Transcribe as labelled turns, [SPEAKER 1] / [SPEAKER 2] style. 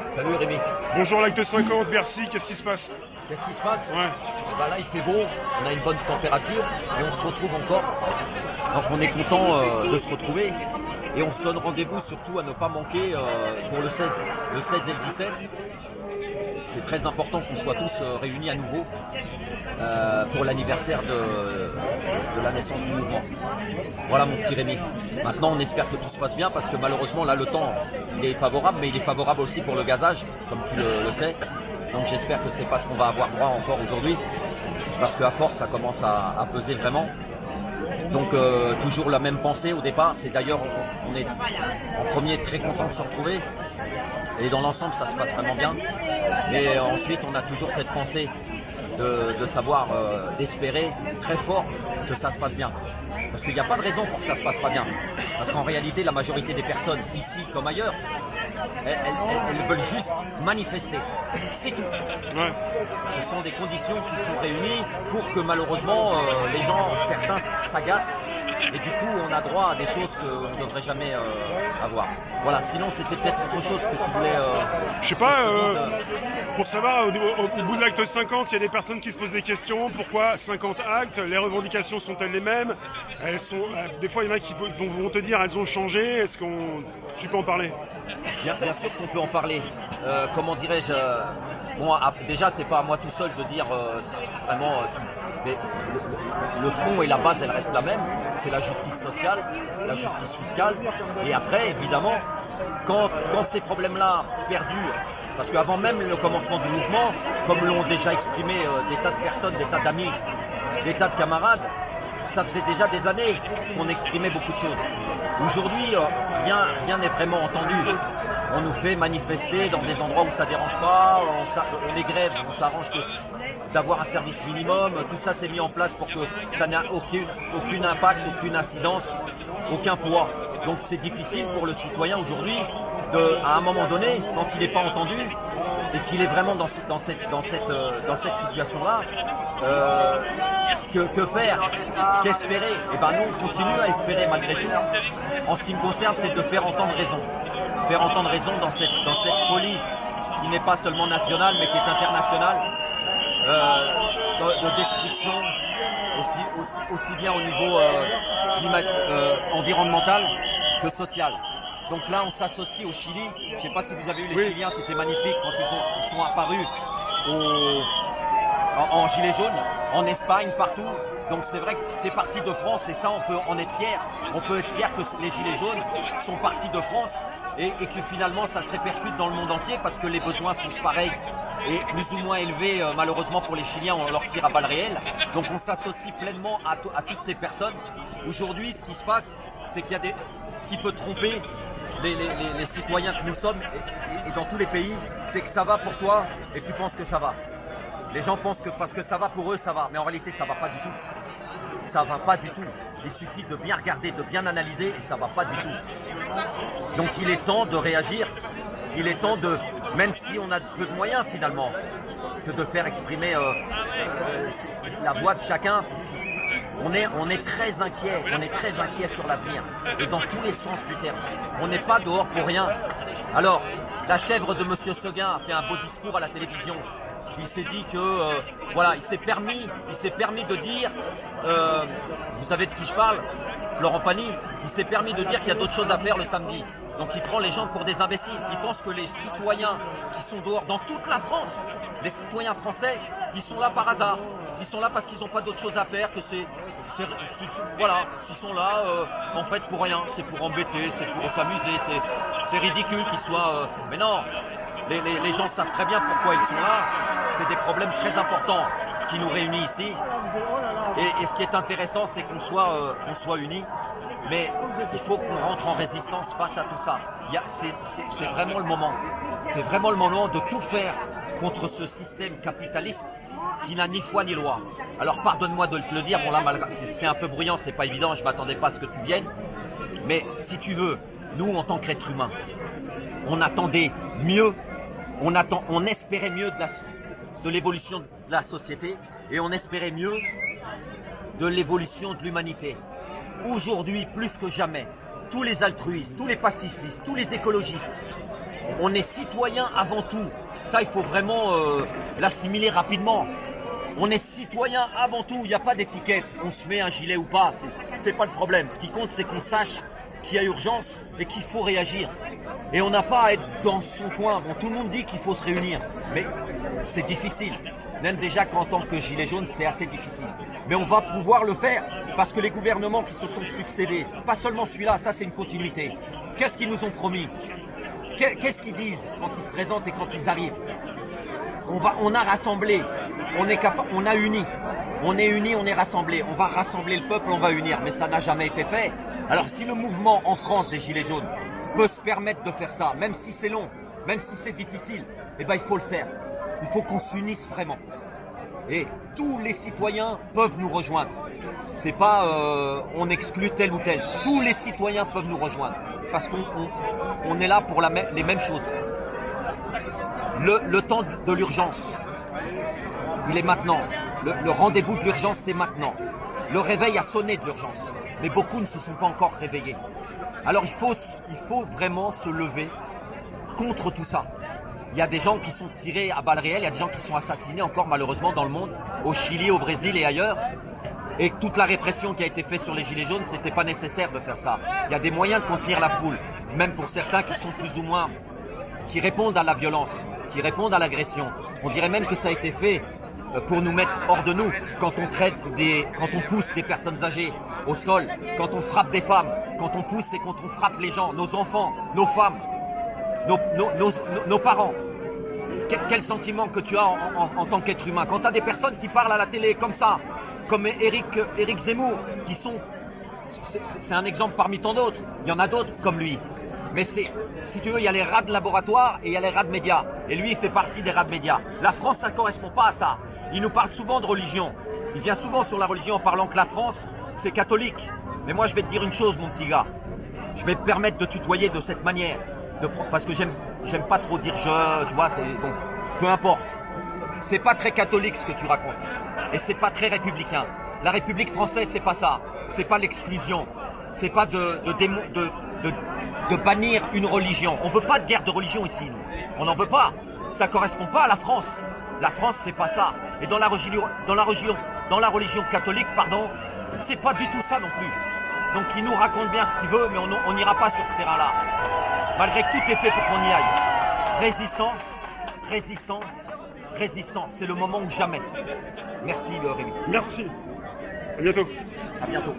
[SPEAKER 1] Salut Rémi.
[SPEAKER 2] Bonjour l'acte 50, Bercy, qu'est-ce qui se passe?
[SPEAKER 1] Qu'est-ce qui se passe?
[SPEAKER 2] Ouais.
[SPEAKER 1] Eh ben là il fait beau, on a une bonne température et on se retrouve encore. Donc on est content de se retrouver et on se donne rendez-vous surtout à ne pas manquer pour le 16 et le 17. C'est très important qu'on soit tous réunis à nouveau pour l'anniversaire de la naissance du mouvement. Voilà mon petit Rémi. Maintenant on espère que tout se passe bien parce que malheureusement là le temps il est favorable, mais il est favorable aussi pour le gazage, comme tu le sais. Donc j'espère que c'est pas ce qu'on va avoir droit encore aujourd'hui, parce qu'à force ça commence à peser vraiment. Donc toujours la même pensée au départ. C'est d'ailleurs on est en premier très content de se retrouver. Et dans l'ensemble ça se passe vraiment bien. Mais ensuite on a toujours cette pensée de savoir, d'espérer très fort que ça se passe bien. Parce qu'il n'y a pas de raison pour que ça se passe pas bien. Parce qu'en réalité la majorité des personnes ici comme ailleurs, elles veulent juste manifester. C'est tout.
[SPEAKER 2] Ouais.
[SPEAKER 1] Ce sont des conditions qui sont réunies pour que malheureusement les gens, certains s'agacent. Et du coup, on a droit à des choses qu'on ne devrait jamais avoir. Voilà, sinon c'était peut-être autre chose que tu voulais...
[SPEAKER 2] Je sais pas, pour savoir, au bout de l'acte 50, il y a des personnes qui se posent des questions. Pourquoi 50 actes? Les revendications sont-elles les mêmes? Elles sont, des fois, il y en a qui vont te dire elles ont changé. Est-ce qu'on... Tu peux en parler?
[SPEAKER 1] Bien sûr qu'on peut en parler. Comment dirais-je bon, déjà, c'est pas à moi tout seul de dire vraiment tout. Mais le fond et la base, elle reste la même. C'est la justice sociale, la justice fiscale. Et après, évidemment, quand ces problèmes-là perdurent, parce qu'avant même le commencement du mouvement, comme l'ont déjà exprimé des tas de personnes, des tas d'amis, des tas de camarades, ça faisait déjà des années qu'on exprimait beaucoup de choses. Aujourd'hui, rien n'est vraiment entendu. On nous fait manifester dans des endroits où ça dérange pas, on est grève, on s'arrange d'avoir un service minimum. Tout ça s'est mis en place pour que ça n'ait aucun impact, aucune incidence, aucun poids. Donc c'est difficile pour le citoyen aujourd'hui, à un moment donné, quand il n'est pas entendu et qu'il est vraiment dans cette situation-là, que faire? Qu'espérer? Et ben nous on continue à espérer malgré tout. En ce qui me concerne, c'est de faire entendre raison. Faire entendre raison dans cette folie qui n'est pas seulement nationale mais qui est internationale, de destruction aussi bien au niveau environnemental que social. Donc là on s'associe au Chili. Je ne sais pas si vous avez vu les Chiliens, c'était magnifique quand ils sont apparus en gilet jaune, en Espagne, partout. Donc c'est vrai que c'est parti de France et ça on peut en être fier. On peut être fier que les gilets jaunes sont partis de France et que finalement ça se répercute dans le monde entier parce que les besoins sont pareils et plus ou moins élevés malheureusement pour les Chiliens, on leur tire à balles réelles. Donc on s'associe pleinement à toutes ces personnes. Aujourd'hui ce qui se passe, c'est qu'il y a ce qui peut tromper les citoyens que nous sommes et dans tous les pays, c'est que ça va pour toi et tu penses que ça va. Les gens pensent que parce que ça va pour eux, ça va. Mais en réalité, ça va pas du tout. Ça va pas du tout. Il suffit de bien regarder, de bien analyser et ça va pas du tout. Donc il est temps de réagir. Il est temps de, même si on a peu de moyens finalement, que de faire exprimer la voix de chacun. On est très inquiet. On est très inquiet sur l'avenir et dans tous les sens du terme. On n'est pas dehors pour rien. Alors, la chèvre de Monsieur Seguin a fait un beau discours à la télévision. Il s'est dit que, voilà, il s'est permis de dire, vous savez de qui je parle, Florent Pagny, il s'est permis de dire qu'il y a d'autres choses à faire le samedi. Donc il prend les gens pour des imbéciles. Il pense que les citoyens qui sont dehors dans toute la France, les citoyens français, ils sont là par hasard. Ils sont là parce qu'ils n'ont pas d'autres choses à faire que voilà, s'ils sont là, en fait pour rien, c'est pour embêter, c'est pour s'amuser, c'est ridicule qu'ils soient... mais non, les gens savent très bien pourquoi ils sont là. C'est des problèmes très importants qui nous réunissent ici. Et ce qui est intéressant, c'est qu'on soit unis. Mais il faut qu'on rentre en résistance face à tout ça. C'est vraiment le moment. C'est vraiment le moment de tout faire contre ce système capitaliste qui n'a ni foi ni loi. Alors pardonne-moi de te le dire, bon là c'est un peu bruyant, c'est pas évident, je m'attendais pas à ce que tu viennes. Mais si tu veux, nous en tant qu'êtres humains, on attendait mieux, on espérait mieux de l'évolution de la société et on espérait mieux de l'évolution de l'humanité. Aujourd'hui, plus que jamais, tous les altruistes, tous les pacifistes, tous les écologistes, On est citoyen avant tout. Ça, il faut vraiment l'assimiler rapidement. On est citoyen avant tout, il n'y a pas d'étiquette. On se met un gilet ou pas, c'est pas le problème. Ce qui compte, c'est qu'on sache qu'il y a urgence et qu'il faut réagir. Et on n'a pas à être dans son coin. Bon, tout le monde dit qu'il faut se réunir, mais c'est difficile. Même déjà qu'en tant que gilet jaune, c'est assez difficile. Mais on va pouvoir le faire parce que les gouvernements qui se sont succédés, pas seulement celui-là, ça c'est une continuité. Qu'est-ce qu'ils nous ont promis? Qu'est-ce qu'ils disent quand ils se présentent et quand ils arrivent? On a rassemblé, on a uni. On est unis, on est rassemblés. On va rassembler le peuple, on va unir. Mais ça n'a jamais été fait. Alors si le mouvement en France des Gilets jaunes peut se permettre de faire ça, même si c'est long, même si c'est difficile, eh ben il faut le faire. Il faut qu'on s'unisse vraiment. Et tous les citoyens peuvent nous rejoindre. C'est pas on exclut tel ou tel. Tous les citoyens peuvent nous rejoindre. Parce qu'on est là pour les mêmes choses. Le temps de l'urgence, il est maintenant. Le rendez-vous de l'urgence, c'est maintenant. Le réveil a sonné de l'urgence. Mais beaucoup ne se sont pas encore réveillés. Alors il faut vraiment se lever contre tout ça. Il y a des gens qui sont tirés à balles réelles, il y a des gens qui sont assassinés encore malheureusement dans le monde, au Chili, au Brésil et ailleurs. Et toute la répression qui a été faite sur les Gilets jaunes, c'était pas nécessaire de faire ça. Il y a des moyens de contenir la foule, même pour certains qui sont plus ou moins, qui répondent à la violence, qui répondent à l'agression. On dirait même que ça a été fait pour nous mettre hors de nous, quand on pousse des personnes âgées au sol, quand on frappe des femmes, quand on pousse et quand on frappe les gens, nos enfants, nos femmes, nos parents. Quel sentiment que tu as en tant qu'être humain quand tu as des personnes qui parlent à la télé comme ça, comme Éric Zemmour, qui sont... C'est un exemple parmi tant d'autres. Il y en a d'autres comme lui. Mais si tu veux, il y a les rats de laboratoire et il y a les rats de médias. Et lui, il fait partie des rats de médias. La France, ça ne correspond pas à ça. Il nous parle souvent de religion. Il vient souvent sur la religion en parlant que la France, c'est catholique. Mais moi, je vais te dire une chose, mon petit gars. Je vais me permettre de tutoyer de cette manière. Parce que j'aime pas trop dire je, tu vois, donc, peu importe. C'est pas très catholique ce que tu racontes. Et c'est pas très républicain. La République française, c'est pas ça. C'est pas l'exclusion. C'est pas de bannir une religion. On veut pas de guerre de religion ici, nous. On n'en veut pas. Ça correspond pas à la France. La France, c'est pas ça. Et dans la religion catholique, pardon, c'est pas du tout ça non plus. Donc il nous raconte bien ce qu'il veut, mais on n'ira pas sur ce terrain-là. Malgré que tout est fait pour qu'on y aille. Résistance, résistance, résistance. C'est le moment ou jamais. Merci Rémi.
[SPEAKER 2] Merci. À bientôt.
[SPEAKER 1] À bientôt.